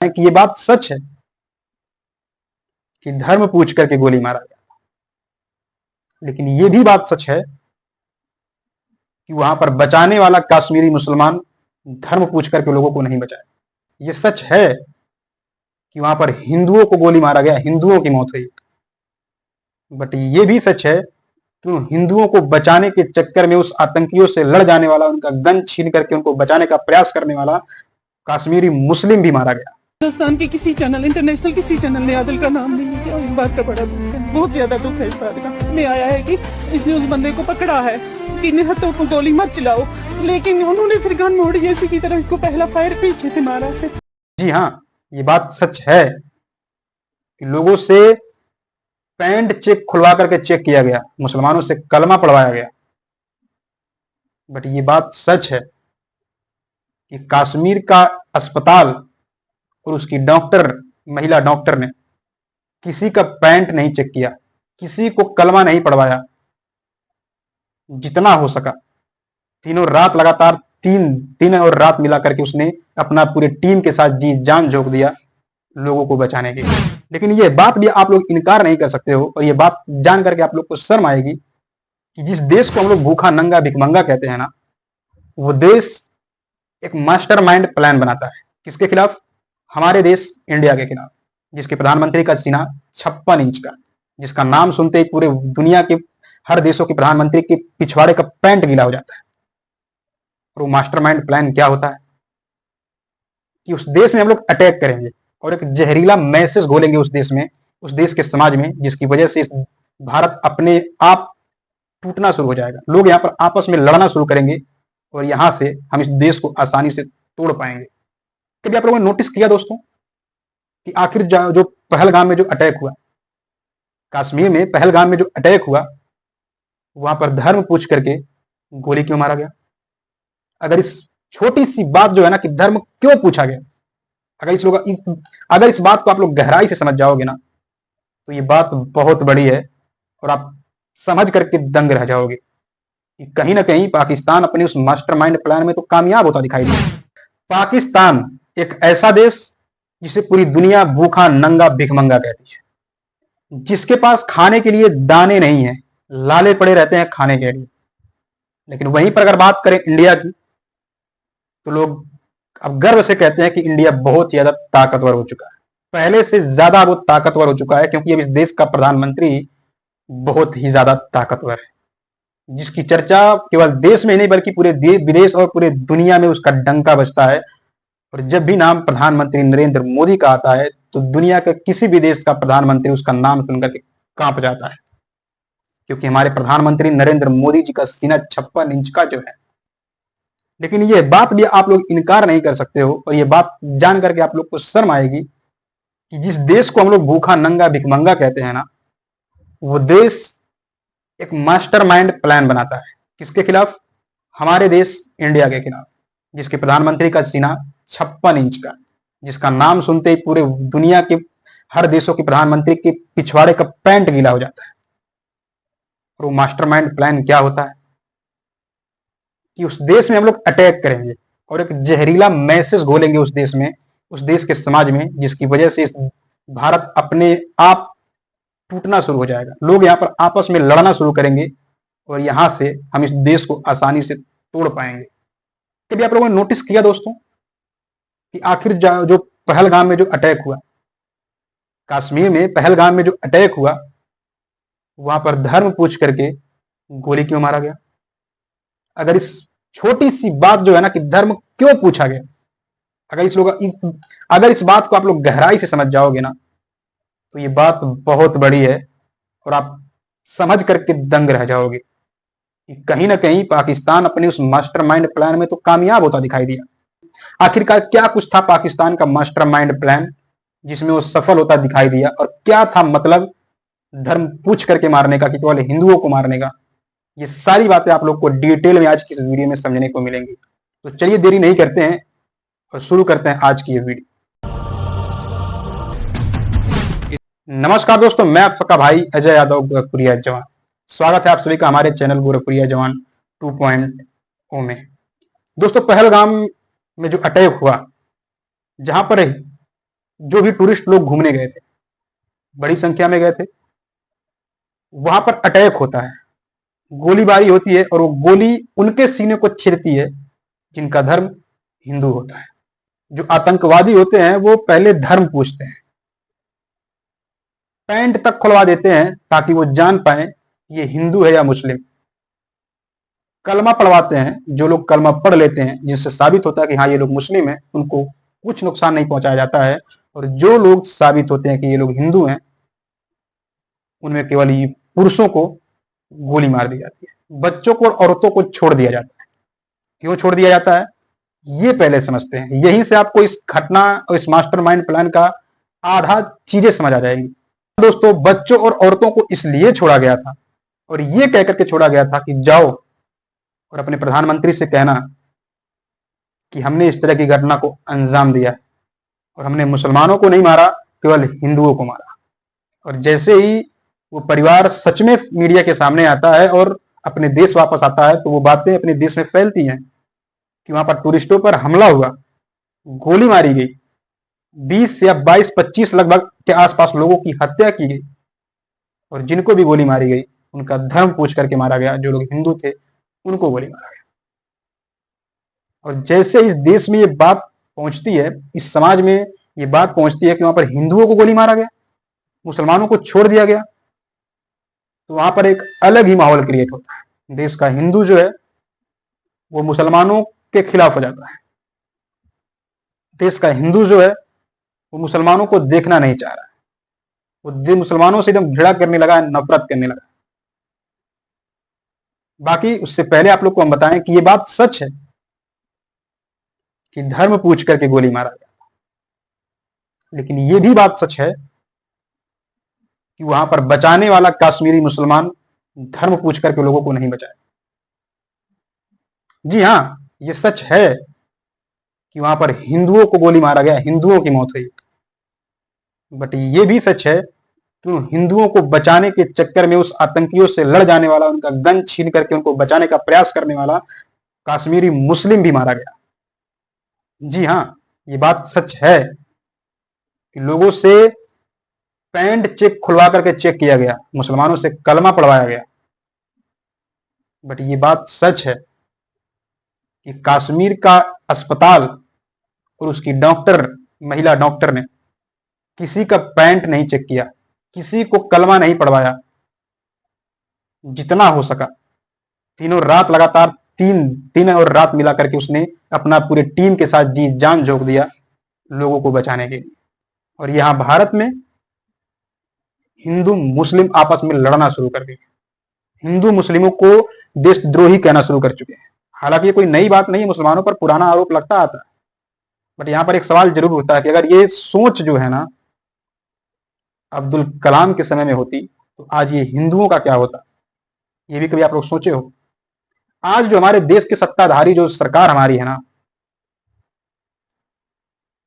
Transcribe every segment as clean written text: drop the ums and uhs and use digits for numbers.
है कि ये बात सच है कि धर्म पूछ करके गोली मारा गया, लेकिन ये भी बात सच है कि वहां पर बचाने वाला कश्मीरी मुसलमान धर्म पूछ करके लोगों को नहीं बचाया। ये सच है कि वहां पर हिंदुओं को गोली मारा गया, हिंदुओं की मौत हुई, बट ये भी सच है कि हिंदुओं को बचाने के चक्कर में उस आतंकियों से लड़ जाने वाला, उनका गन छीन करके उनको बचाने का प्रयास करने वाला कश्मीरी मुस्लिम भी मारा गया। हिंदुस्तान के किसी चैनल, इंटरनेशनल किसी चैनल ने आदिल का नाम नहीं लिया। इस बात का बड़ा दुख है, बहुत ज्यादा दुख है इस बात का। में आया है कि इसने उस बंदे को पकड़ा है कि निहत्तों को गोली मत चलाओ, लेकिन उन्होंने फिर गन मोड़ी जैसे की तरह इसको पहला फायर पीछे से मारा है। जी हाँ, ये बात सच है कि लोगों से पैंट चेक खुलवा करके चेक किया गया, मुसलमानों से कलमा पढ़वाया गया, बट ये बात सच है कि कश्मीर का अस्पताल और उसकी डॉक्टर, महिला डॉक्टर ने किसी का पैंट नहीं चेक किया, किसी को कलमा नहीं पढ़वाया। जितना हो सका तीनों रात लगातार तीन दिन और रात मिला करके उसने अपना पूरे टीम के साथ जी जान झोंक दिया लोगों को बचाने के। लेकिन ये बात भी आप लोग इनकार नहीं कर सकते हो, और ये बात जान करके आप लोग को शर्म आएगी कि जिस देश को हम लोग भूखा नंगा भिखमंगा कहते हैं ना, वो देश एक मास्टरमाइंड प्लान बनाता है। किसके खिलाफ? हमारे देश इंडिया के खिलाफ, जिसके प्रधानमंत्री का सीना 56 इंच का, जिसका नाम सुनते ही पूरे दुनिया के हर देशों के प्रधानमंत्री के पिछवाड़े का पैंट गीला हो जाता है। और वो मास्टरमाइंड प्लान क्या होता है कि उस देश में हम लोग अटैक करेंगे और एक जहरीला मैसेज घोलेंगे उस देश में, उस देश के समाज में, जिसकी वजह से इस भारत अपने आप टूटना शुरू हो जाएगा। लोग यहाँ पर आपस में लड़ना शुरू करेंगे और यहां से हम इस देश को आसानी से तोड़ पाएंगे। कभी आप लोगों ने नोटिस किया दोस्तों कि आखिर जो पहलगाम में जो अटैक हुआ, कश्मीर में पहलगाम में जो अटैक हुआ, वहां पर धर्म पूछ करके गोली क्यों मारा गया? अगर इस छोटी सी बात जो है ना कि धर्म क्यों पूछा गया, अगर इस बात को आप लोग गहराई से समझ जाओगे ना, तो ये बात बहुत बड़ी है और आप समझ करके दंग रह जाओगे कि कहीं ना कहीं पाकिस्तान अपने उस मास्टरमाइंड प्लान में तो कामयाब होता दिखाई दे। पाकिस्तान एक ऐसा देश जिसे पूरी दुनिया भूखा नंगा भिखमंगा कहती है, जिसके पास खाने के लिए दाने नहीं है, लाले पड़े रहते हैं खाने के लिए। लेकिन वहीं पर अगर बात करें इंडिया की, तो लोग अब गर्व से कहते हैं कि इंडिया बहुत ज्यादा ताकतवर हो चुका है, पहले से ज्यादा वो ताकतवर हो चुका है, क्योंकि अब इस देश का प्रधानमंत्री बहुत ही ज्यादा ताकतवर है, जिसकी चर्चा केवल देश में नहीं बल्कि पूरे विदेश और पूरे दुनिया में उसका डंका बजता है। और जब भी नाम प्रधानमंत्री नरेंद्र मोदी का आता है तो दुनिया के किसी भी देश का प्रधानमंत्री उसका नाम सुनकर के कांप जाता है, क्योंकि हमारे प्रधानमंत्री नरेंद्र मोदी जी का सीना 56 इंच का जो है। लेकिन ये बात भी आप लोग इनकार नहीं कर सकते हो, और ये बात जान करके आप लोग को शर्म आएगी कि जिस देश को हम लोग भूखा नंगा भिखमंगा कहते हैं ना, वो देश एक मास्टरमाइंड प्लान बनाता है। किसके खिलाफ? हमारे देश इंडिया के खिलाफ, जिसके प्रधानमंत्री का सीना 56 इंच का, जिसका नाम सुनते ही पूरे दुनिया के हर देशों के प्रधानमंत्री के पिछवाड़े का पैंट गीला हो जाता है। और वो मास्टरमाइंड प्लान क्या होता है कि उस देश में हम लोग अटैक करेंगे और एक जहरीला मैसेज घोलेंगे उस देश में, उस देश के समाज में, जिसकी वजह से इस भारत अपने आप टूटना शुरू हो जाएगा। लोग यहाँ पर आपस में लड़ना शुरू करेंगे और यहां से हम इस देश को आसानी से तोड़ पाएंगे। कभी आप लोगों ने नोटिस किया दोस्तों कि आखिर जो पहलगाम में जो अटैक हुआ, कश्मीर में पहलगाम में जो अटैक हुआ, वहां पर धर्म पूछ करके गोली क्यों मारा गया? अगर इस छोटी सी बात जो है ना कि धर्म क्यों पूछा गया, अगर इस बात को आप लोग गहराई से समझ जाओगे ना, तो ये बात बहुत बड़ी है और आप समझ करके दंग रह जाओगे कि कहीं ना कहीं पाकिस्तान अपने उस मास्टरमाइंड प्लान में तो कामयाब होता दिखाई दिया। आखिरकार क्या कुछ था पाकिस्तान का मास्टरमाइंड प्लान जिसमें वो सफल होता दिखाई दिया, और क्या था मतलब धर्म पूछ करके मारने का, कि केवल हिंदुओं को मारने का? ये सारी बातें आप लोग को डिटेल में आज की इस वीडियो में समझने को मिलेंगी। तो चलिए देरी नहीं करते हैं और शुरू करते हैं आज की ये वीडियो। नमस्कार दोस्तों, मैं आप सबका भाई अजय यादव, गोरखपुरिया जवान। स्वागत है आप सभी का हमारे चैनल गोरखपुरिया जवान 2.0 में। दोस्तों, पहलगाम में जो अटैक हुआ, जहां पर जो भी टूरिस्ट लोग घूमने गए थे, बड़ी संख्या में गए थे, वहां पर अटैक होता है, गोलीबारी होती है और वो गोली उनके सीने को छेदती है जिनका धर्म हिंदू होता है। जो आतंकवादी होते हैं वो पहले धर्म पूछते हैं, पैंट तक खुलवा देते हैं ताकि वो जान पाए ये हिंदू है या मुस्लिम। कलमा पढ़वाते हैं, जो लोग कलमा पढ़ लेते हैं जिससे साबित होता है कि हाँ ये लोग मुस्लिम हैं, उनको कुछ नुकसान नहीं पहुंचाया जाता है। और जो लोग साबित होते हैं कि ये लोग हिंदू हैं, उनमें केवल ये पुरुषों को गोली मार दी जाती है, बच्चों को और औरतों को छोड़ दिया जाता है। क्यों छोड़ दिया जाता है ये पहले समझते हैं। यहीं से आपको इस घटना और इस मास्टरमाइंड प्लान का आधा चीजें समझ आ जाएंगी। दोस्तों, बच्चों और औरतों को इसलिए छोड़ा गया था और ये कहकर के छोड़ा गया था कि जाओ और अपने प्रधानमंत्री से कहना कि हमने इस तरह की घटना को अंजाम दिया और हमने मुसलमानों को नहीं मारा, केवल हिंदुओं को मारा। और जैसे ही वो परिवार सच में मीडिया के सामने आता है और अपने देश वापस आता है, तो वो बातें अपने देश में फैलती हैं कि वहां पर टूरिस्टों पर हमला हुआ, गोली मारी गई, 20 या 22-25 लगभग के आसपास लोगों की हत्या की गई और जिनको भी गोली मारी गई उनका धर्म पूछ करके मारा गया। जो लोग हिंदू थे उनको गोली मारा गया। और जैसे इस देश में ये बात पहुंचती है, इस समाज में ये बात पहुंचती है कि वहां पर हिंदुओं को गोली मारा गया, मुसलमानों को छोड़ दिया गया, तो वहां पर एक अलग ही माहौल क्रिएट होता है। देश का हिंदू जो है वो मुसलमानों के खिलाफ हो जाता है। देश का हिंदू जो है वो मुसलमानों को देखना नहीं चाह रहा है, वो मुसलमानों से एकदम घृणा करने लगा है, नफरत करने लगा। बाकी उससे पहले आप लोग को हम बताएं कि ये बात सच है कि धर्म पूछ करके गोली मारा गया था, लेकिन ये भी बात सच है कि वहां पर बचाने वाला कश्मीरी मुसलमान धर्म पूछ करके लोगों को नहीं बचाया। जी हाँ, ये सच है कि वहां पर हिंदुओं को गोली मारा गया, हिंदुओं की मौत हुई। बट ये भी सच है कि हिंदुओं को बचाने के चक्कर में उस आतंकियों से लड़ जाने वाला, उनका गन छीन करके उनको बचाने का प्रयास करने वाला कश्मीरी मुस्लिम भी मारा गया। जी हाँ, ये बात सच है कि लोगों से पैंट चेक खुलवा करके चेक किया गया, मुसलमानों से कलमा पढ़वाया गया। बट ये बात सच है कि कश्मीर का अस्पताल और उसकी डॉक्टर, महिला डॉक्टर ने किसी का पैंट नहीं चेक किया, किसी को कलमा नहीं पढ़वाया। जितना हो सका तीनों रात लगातार तीन और रात मिला करके उसने अपना पूरे टीम के साथ जी जान झोंक दिया लोगों को बचाने के लिए। और यहां भारत में हिंदू मुस्लिम आपस में लड़ना शुरू कर दिए, हिंदू मुस्लिमों को देशद्रोही कहना शुरू कर चुके हैं। हालांकि ये कोई नई बात नहीं है, मुसलमानों पर पुराना आरोप लगता आता है। बट यहां पर एक सवाल जरूर उठता है कि अगर ये सोच जो है ना अब्दुल कलाम के समय में होती तो आज ये हिंदुओं का क्या होता, ये भी कभी आप लोग सोचे हो? आज जो हमारे देश के सत्ताधारी, जो सरकार हमारी है ना,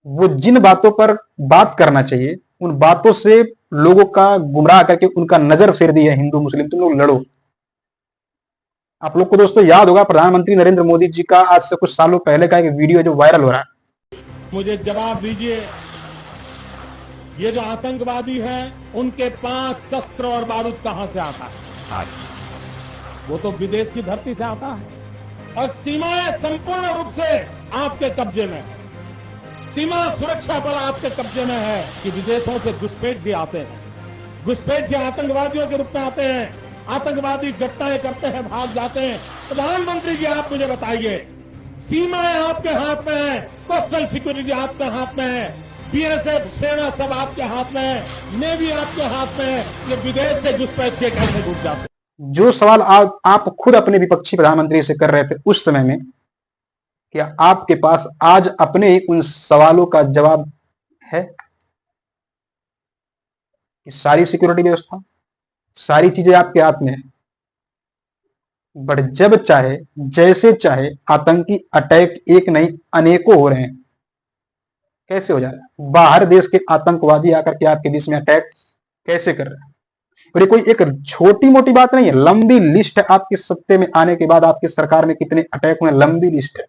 वो जिन बातों पर बात करना चाहिए उन बातों से लोगों का गुमराह करके उनका नजर फेर दी है हिंदू मुस्लिम, तुम लोग लड़ो। आप लोग को दोस्तों याद होगा प्रधानमंत्री नरेंद्र मोदी जी का आज से कुछ सालों पहले का एक वीडियो जो वायरल हो रहा है। मुझे जवाब दीजिए, ये जो आतंकवादी हैं उनके पास शस्त्र और बारूद कहां से आता है? वो तो विदेश की धरती से आता है और सीमाएं संपूर्ण रूप से आपके कब्जे में है। सीमा सुरक्षा बल आपके कब्जे में है कि विदेशों से घुसपैठ भी आते हैं, घुसपैठ भी आतंकवादियों के रूप में आते हैं, आतंकवादी घटनाएं करते हैं, भाग जाते हैं। प्रधानमंत्री जी आप मुझे बताइए, सीमाएं आपके हाथ में है, कोस्टल सिक्योरिटी आपके हाथ में है, बीएसएफ सेना सब आपके हाथ में है, नेवी आपके हाथ में है, ये विदेश से घुसपैठ के कैसे घुस जाते हैं? जो सवाल आप खुद अपने विपक्षी प्रधानमंत्री से कर रहे थे उस समय में, क्या आपके पास आज अपने उन सवालों का जवाब है? कि सारी सिक्योरिटी व्यवस्था, सारी चीजें आपके हाथ में है, बट जब चाहे जैसे चाहे आतंकी अटैक एक नहीं अनेकों हो रहे हैं। कैसे हो जा रहा है? बाहर देश के आतंकवादी आकर के आपके देश में अटैक कैसे कर रहे हैं? और ये कोई एक छोटी मोटी बात नहीं है, लंबी लिस्ट है। आपके सत्ते में आने के बाद आपकी सरकार में कितने अटैक हुए, लंबी लिस्ट है।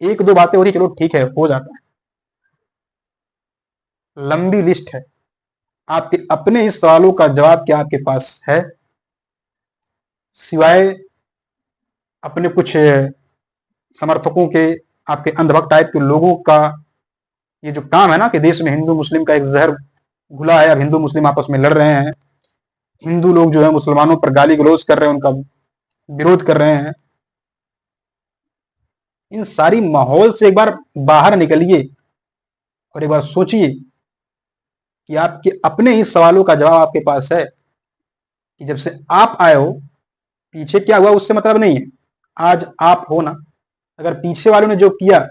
एक दो बातें हो रही, चलो ठीक है, हो जाता है। लंबी लिस्ट है। आपके अपने ही सवालों का जवाब क्या आपके पास है, सिवाय अपने कुछ समर्थकों के, आपके अंधभक्त टाइप के लोगों का ये जो काम है ना कि देश में हिंदू मुस्लिम का एक जहर घुला है, अब हिंदू मुस्लिम आपस में लड़ रहे हैं, हिंदू लोग जो है मुसलमानों पर गाली गलौज कर रहे हैं, उनका विरोध कर रहे हैं। इन सारी माहौल से एक बार बाहर निकलिए और एक बार सोचिए कि आपके अपने ही सवालों का जवाब आपके पास है कि जब से आप आए हो, पीछे क्या हुआ उससे मतलब नहीं है, आज आप हो ना। अगर पीछे वालों ने जो किया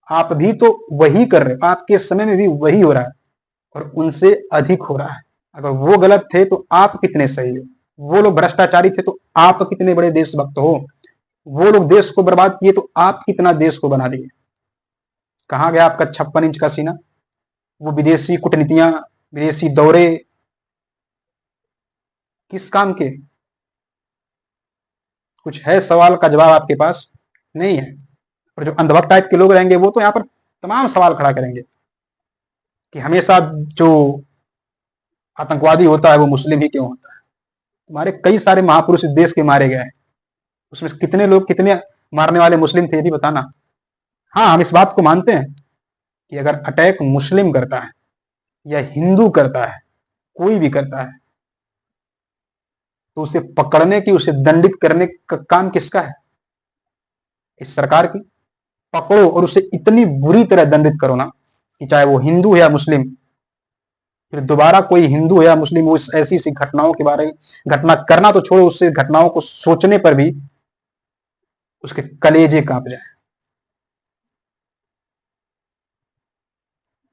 आप भी तो वही कर रहे हो, आपके समय में भी वही हो रहा है और उनसे अधिक हो रहा है। अगर वो गलत थे तो आप कितने सही हो, वो लोग भ्रष्टाचारी थे तो आप कितने बड़े देशभक्त हो, वो लोग देश को बर्बाद किए तो आप कितना देश को बना दिए। कहां गया आपका 56 इंच का सीना, वो विदेशी कूटनीतियां, विदेशी दौरे, किस काम के? कुछ है सवाल का जवाब आपके पास? नहीं है। और जो अंधभक्त टाइप के लोग रहेंगे वो तो यहाँ पर तमाम सवाल खड़ा करेंगे कि हमेशा जो आतंकवादी होता है वो मुस्लिम ही क्यों होता है। तुम्हारे कई सारे महापुरुष इस देश के मारे गए हैं, उसमें कितने लोग, कितने मारने वाले मुस्लिम थे ये भी बताना। हाँ, हम इस बात को मानते हैं कि अगर अटैक मुस्लिम करता है या हिंदू करता है, कोई भी करता है, तो उसे पकड़ने की, उसे दंडित करने का काम किसका है? इस सरकार की। पकड़ो और उसे इतनी बुरी तरह दंडित करो ना कि चाहे वो हिंदू है या मुस्लिम, फिर दोबारा कोई हिंदू है या मुस्लिम वो ऐसी सी घटनाओं के बारे, घटना करना तो छोड़ो, उससे घटनाओं को सोचने पर भी उसके कलेजे कांप जाए।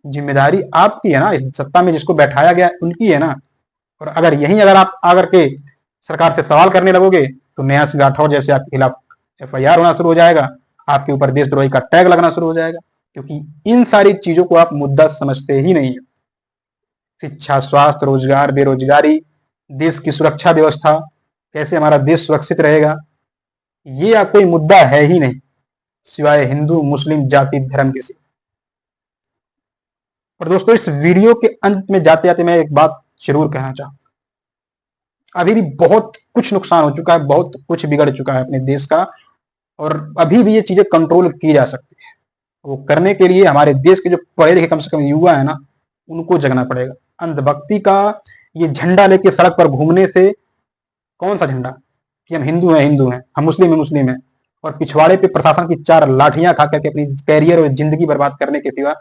जिम्मेदारी आपकी है ना, इस सत्ता में जिसको बैठाया गया उनकी है ना। और अगर यहीं अगर आप आकर के सरकार से सवाल करने लगोगे तो नया राठौर जैसे आपके खिलाफ FIR होना शुरू हो जाएगा, आपके ऊपर देशद्रोही का टैग लगना शुरू हो जाएगा, क्योंकि इन सारी चीजों को आप मुद्दा समझते ही नहीं है। शिक्षा, स्वास्थ्य, रोजगार, बेरोजगारी, देश की सुरक्षा व्यवस्था, कैसे हमारा देश सुरक्षित रहेगा, ये आप कोई मुद्दा है ही नहीं सिवाय हिंदू मुस्लिम जाति धर्म के। और दोस्तों, इस वीडियो के अंत में जाते जाते मैं एक बात जरूर कहना चाहूंगा, अभी भी बहुत कुछ नुकसान हो चुका है, बहुत कुछ बिगड़ चुका है अपने देश का, और अभी भी ये चीजें कंट्रोल की जा सकती है। वो करने के लिए हमारे देश के जो पढ़े लिखे कम से कम युवा है ना, उनको जगना पड़ेगा। अंधभक्ति का ये झंडा लेके सड़क पर घूमने से, कौन सा झंडा कि हम हिंदू हैं हिंदू हैं, हम मुस्लिम हैं मुस्लिम हैं, और पिछवाड़े पे प्रशासन की 4 लाठियां खा करके अपनी कैरियर और जिंदगी बर्बाद करने के सिवा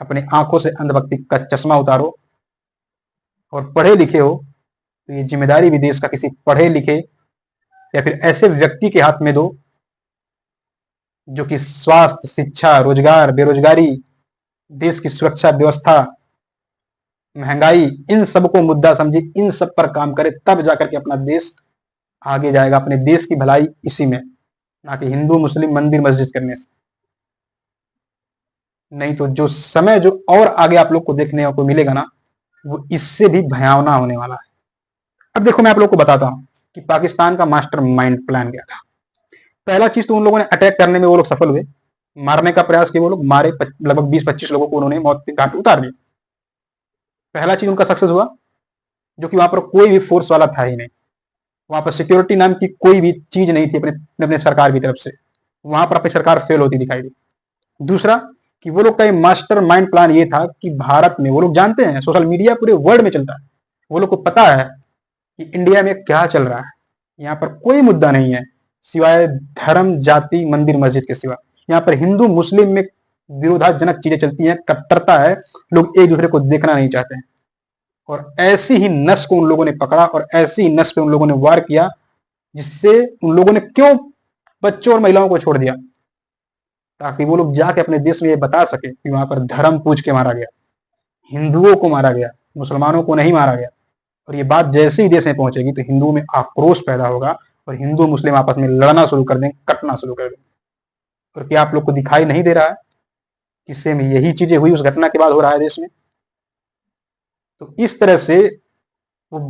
अपने आंखों से अंधभक्ति का चश्मा उतारो और पढ़े लिखे हो तो ये जिम्मेदारी भी देश का किसी पढ़े लिखे या फिर ऐसे व्यक्ति के हाथ में दो जो कि स्वास्थ्य, शिक्षा, रोजगार, बेरोजगारी, देश की सुरक्षा व्यवस्था, महंगाई, इन सब को मुद्दा समझे, इन सब पर काम करे, तब जाकर के अपना देश आगे जाएगा। अपने देश की भलाई इसी में, ना कि हिंदू मुस्लिम मंदिर मस्जिद करने से। नहीं तो जो समय जो और आगे आप लोग को देखने को मिलेगा ना, वो इससे भी भयावना होने वाला है। अब देखो, मैं आप लोग को बताता हूं कि पाकिस्तान का मास्टर माइंड प्लान क्या था। पहला चीज तो उन लोगों ने अटैक करने में वो लोग सफल हुए, मारने का प्रयास किया, वो लोग मारे, लगभग 20-25 लोगों को उन्होंने मौत के घाट उतार दिया। पहला चीज उनका सक्सेस हुआ, जो कि वहां पर कोई भी फोर्स वाला था ही नहीं, वहां पर सिक्योरिटी नाम की कोई भी चीज नहीं थी अपने सरकार की तरफ से, वहां पर अपनी सरकार फेल होती दिखाई दी। दूसरा कि वो लोग का मास्टर माइंड प्लान ये था कि भारत में, वो लोग जानते हैं, सोशल मीडिया पूरे वर्ल्ड में चलता है, वो लोग को पता है कि इंडिया में क्या चल रहा है। यहाँ पर कोई मुद्दा नहीं है सिवाय धर्म, जाति, मंदिर, मस्जिद के सिवा। यहाँ पर हिंदू मुस्लिम में विरोधाजनक चीजें चलती हैं, कट्टरता है, लोग एक दूसरे को देखना नहीं चाहते हैं। और ऐसी ही नस को उन लोगों ने पकड़ा और ऐसी ही नस पे उन लोगों ने वार किया, जिससे उन लोगों ने क्यों बच्चों और महिलाओं को छोड़ दिया, ताकि वो लोग जाके अपने देश में ये बता सके कि वहां पर धर्म पूछ के मारा गया, हिंदुओं को मारा गया, मुसलमानों को नहीं मारा गया। और ये बात जैसे ही देश में पहुंचेगी तो हिंदुओं में आक्रोश पैदा होगा और हिंदू मुस्लिम आपस में लड़ना शुरू कर देंगे, कटना शुरू कर देंगे। और क्या आप लोग को दिखाई नहीं दे रहा है किस्से में यही चीजें हुई, उस घटना के बाद हो रहा है देश में। तो इस तरह से वो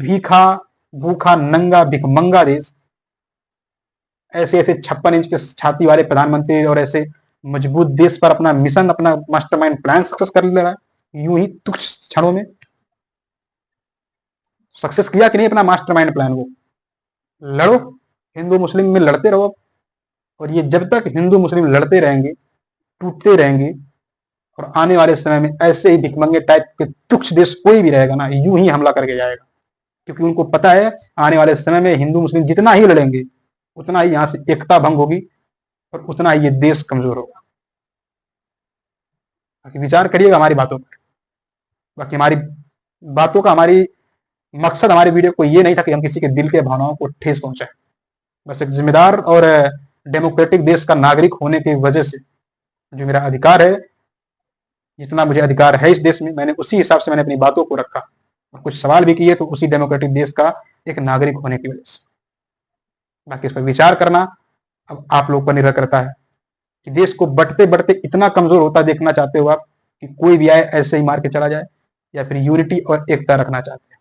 भूखा नंगा भिखमंगा देश, ऐसे ऐसे 56 इंच के छाती वाले प्रधानमंत्री और ऐसे मजबूत देश पर अपना मिशन, अपना मास्टरमाइंड प्लान सक्सेस कर ले रहा है यूं ही तुच्छ क्षणों में। सक्सेस किया कि नहीं अपना मास्टरमाइंड प्लान को? लड़ो, हिंदू मुस्लिम में लड़ते रहो। और ये जब तक हिंदू मुस्लिम लड़ते रहेंगे, टूटते रहेंगे, और आने वाले समय में ऐसे ही भिखमंगे टाइप के तुच्छ देश कोई भी रहेगा ना, यूं ही हमला करके जाएगा। क्योंकि उनको पता है आने वाले समय में हिंदू मुस्लिम जितना ही लड़ेंगे, उतना ही यहां से एकता भंग होगी और उतना ही ये देश कमजोर होगा। बाकी विचार करिएगा हमारी बातों पर। बाकी हमारी बातों का, हमारी मकसद हमारे वीडियो को ये नहीं था कि हम किसी के दिल के भावनाओं को ठेस पहुंचाएं। बस एक जिम्मेदार और डेमोक्रेटिक देश का नागरिक होने की वजह से जो मेरा अधिकार है, जितना मुझे अधिकार है इस देश में, मैंने उसी हिसाब से मैंने अपनी बातों को रखा और कुछ सवाल भी किए, तो उसी डेमोक्रेटिक देश का एक नागरिक होने की वजह से। बाकी इस पर विचार करना अब आप लोग पर निर्भर करता है कि देश को बढ़ते बढ़ते इतना कमजोर होता देखना चाहते हो आप कि कोई भी आए ऐसे ही मार के चला जाए, या फिर यूनिटी और एकता रखना चाहते हो,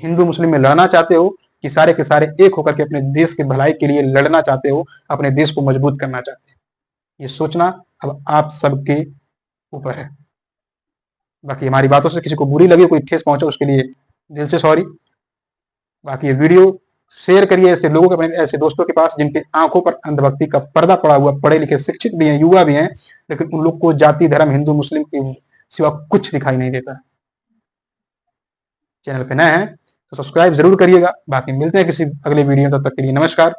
हिंदू मुस्लिम में लड़ना चाहते हो, कि सारे के सारे एक होकर के अपने देश के भलाई के लिए लड़ना चाहते हो, अपने देश को मजबूत करना चाहते हो। ये सोचना अब आप सबके ऊपर है। बाकी हमारी बातों से किसी को बुरी लगी, कोई ठेस पहुंचा, उसके लिए दिल से सॉरी। बाकी ये वीडियो शेयर करिए ऐसे लोगों के, अपने ऐसे दोस्तों के पास जिनके आंखों पर अंधभक्ति का पर्दा पड़ा हुआ, पढ़े लिखे शिक्षित भी हैं, युवा भी हैं, लेकिन उन लोग को जाति धर्म हिंदू मुस्लिम के सिवा कुछ दिखाई नहीं देता। चैनल पे नए हैं तो सब्सक्राइब जरूर करिएगा। बाकी मिलते हैं किसी अगले वीडियो, तब तक के लिए नमस्कार।